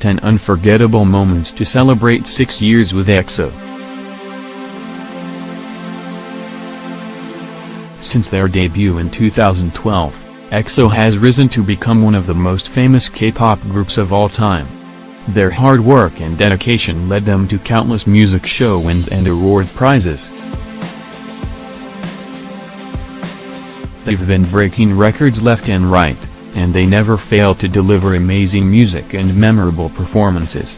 10 unforgettable moments to celebrate 6 years with EXO. Since their debut in 2012, EXO has risen to become one of the most famous K-pop groups of all time. Their hard work and dedication led them to countless music show wins and award prizes. They've been breaking records left and right, and they never fail to deliver amazing music and memorable performances.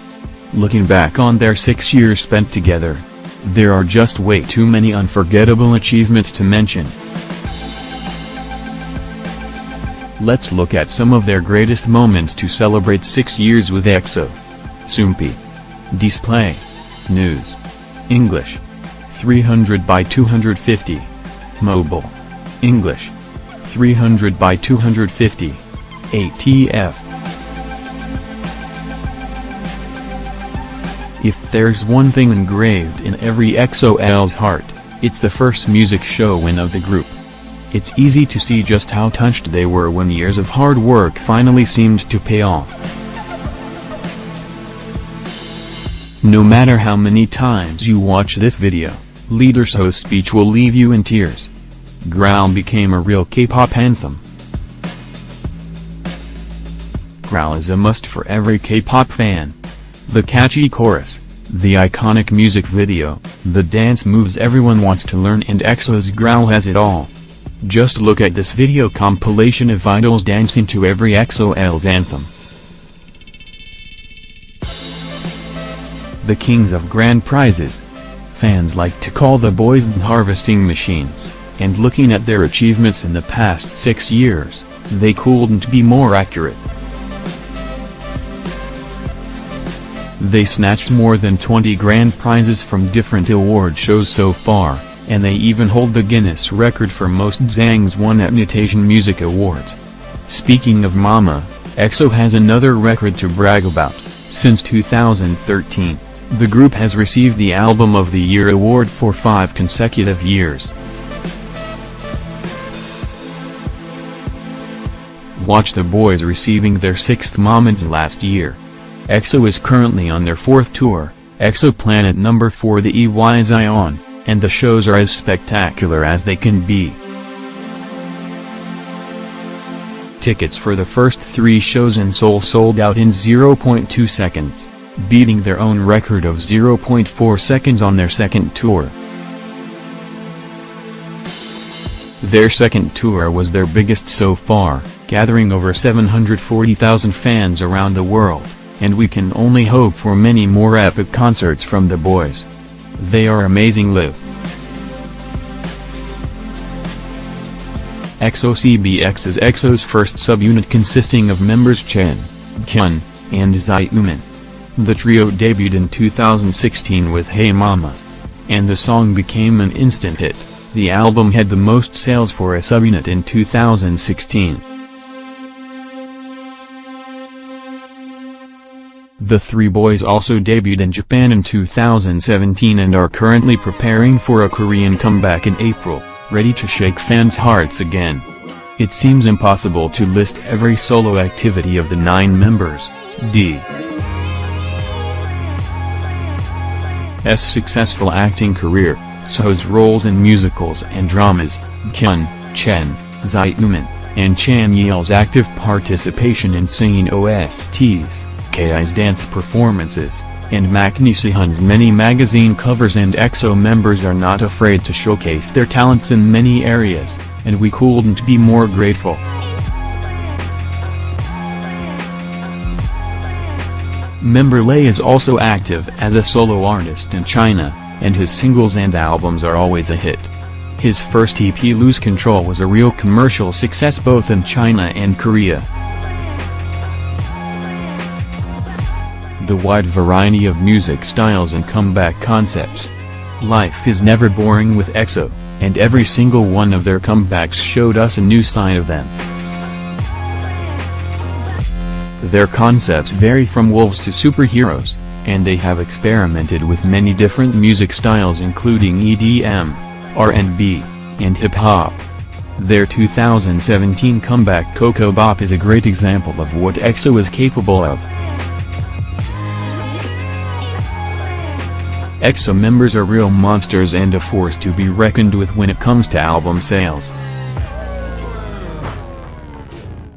Looking back on their 6 years spent together, there are just way too many unforgettable achievements to mention. Let's look at some of their greatest moments to celebrate 6 years with EXO. Soompi. Display. News. English. 300 by 250. Mobile. English. 300 by 250. ATF. If there's one thing engraved in every EXO-L's heart, it's the first music show win of the group. It's easy to see just how touched they were when years of hard work finally seemed to pay off. No matter how many times you watch this video, leader So's speech will leave you in tears. Growl became a real K-pop anthem. Growl is a must for every K-pop fan. The catchy chorus, the iconic music video, the dance moves everyone wants to learn, and EXO's Growl has it all. Just look at this video compilation of idols dancing to every EXO-L's anthem. The kings of grand prizes. Fans like to call the boys harvesting machines, and looking at their achievements in the past 6 years, they couldn't be more accurate. They snatched more than 20 grand prizes from different award shows so far, and they even hold the Guinness record for most Zangs won at Notation Music Awards. Speaking of Mama, EXO has another record to brag about. Since 2013, the group has received the Album of the Year award for 5 consecutive years. Watch the boys receiving their 6th Moments last year. EXO is currently on their 4th tour, EXO Planet No. 4 the EY Zion, and the shows are as spectacular as they can be. Tickets for the first 3 shows in Seoul sold out in 0.2 seconds, beating their own record of 0.4 seconds on their 2nd tour. Their 2nd tour was their biggest so far, gathering over 740,000 fans around the world, and we can only hope for many more epic concerts from the boys. They are amazing live. EXO-CBX is EXO's first subunit consisting of members Chen, Kyun, and Zaemin. The trio debuted in 2016 with Hey Mama, and the song became an instant hit. The album had the most sales for a subunit in 2016. The 3 boys also debuted in Japan in 2017 and are currently preparing for a Korean comeback in April, ready to shake fans' hearts again. It seems impossible to list every solo activity of the 9 members. S successful acting career, So's roles in musicals and dramas, Kyun, Chen, Zaemin, and Chanyeol's active participation in singing OSTs. Kai's dance performances, and Maknae Sehun's many magazine covers, and EXO members are not afraid to showcase their talents in many areas, and we couldn't be more grateful. Member Lay is also active as a solo artist in China, and his singles and albums are always a hit. His first EP Lose Control was a real commercial success both in China and Korea. The wide variety of music styles and comeback concepts. Life is never boring with EXO, and every single one of their comebacks showed us a new side of them. Their concepts vary from wolves to superheroes, and they have experimented with many different music styles including EDM, R&B, and hip-hop. Their 2017 comeback Coco Bop is a great example of what EXO is capable of. EXO members are real monsters and a force to be reckoned with when it comes to album sales.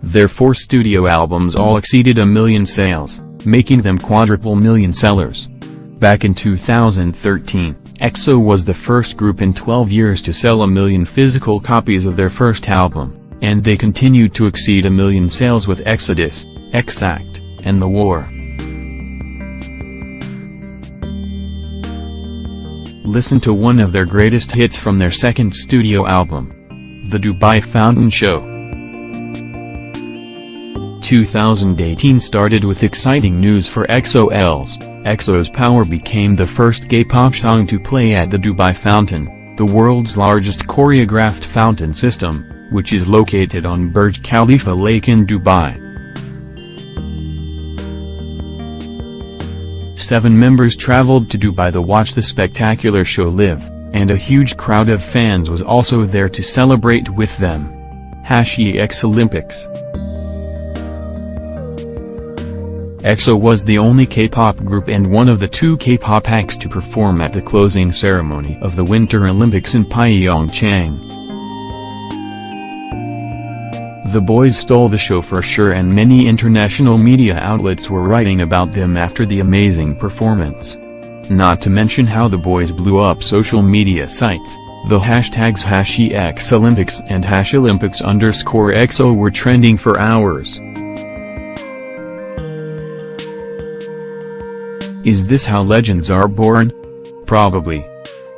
Their 4 studio albums all exceeded 1 million sales, making them quadruple million sellers. Back in 2013, EXO was the first group in 12 years to sell 1 million physical copies of their first album, and they continued to exceed 1 million sales with Exodus, Exact, and The War. Listen to one of their greatest hits from their second studio album, The Dubai Fountain Show. 2018 started with exciting news for EXO-Ls. EXO's Power became the first K-pop song to play at the Dubai Fountain, the world's largest choreographed fountain system, which is located on Burj Khalifa Lake in Dubai. 7 members traveled to Dubai to watch the spectacular show live, and a huge crowd of fans was also there to celebrate with them. #EXO-Olympics. EXO was the only K-pop group and one of the 2 K-pop acts to perform at the closing ceremony of the Winter Olympics in Pyeongchang. The boys stole the show for sure, and many international media outlets were writing about them after the amazing performance. Not to mention how the boys blew up social media sites. The hashtags #EXO-Olympics and #Olympics_EXO were trending for hours. Is this how legends are born? Probably.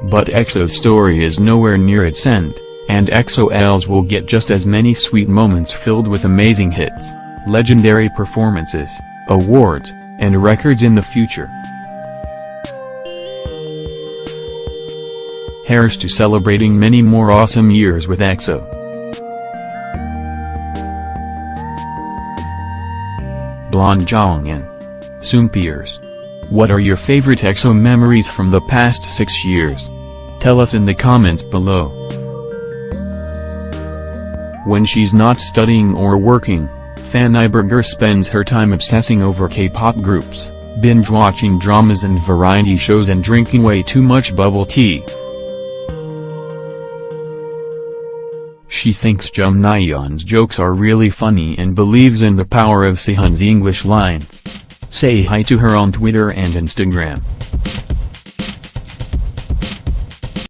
But EXO's story is nowhere near its end, and EXO-Ls will get just as many sweet moments filled with amazing hits, legendary performances, awards, and records in the future. Here's to celebrating many more awesome years with EXO. Blonde Jong and Soompiers. What are your favorite EXO memories from the past 6 years? Tell us in the comments below. When she's not studying or working, Fanny Berger spends her time obsessing over K-pop groups, binge-watching dramas and variety shows, and drinking way too much bubble tea. She thinks Jung Na-yeon's jokes are really funny and believes in the power of Sehun's English lines. Say hi to her on Twitter and Instagram.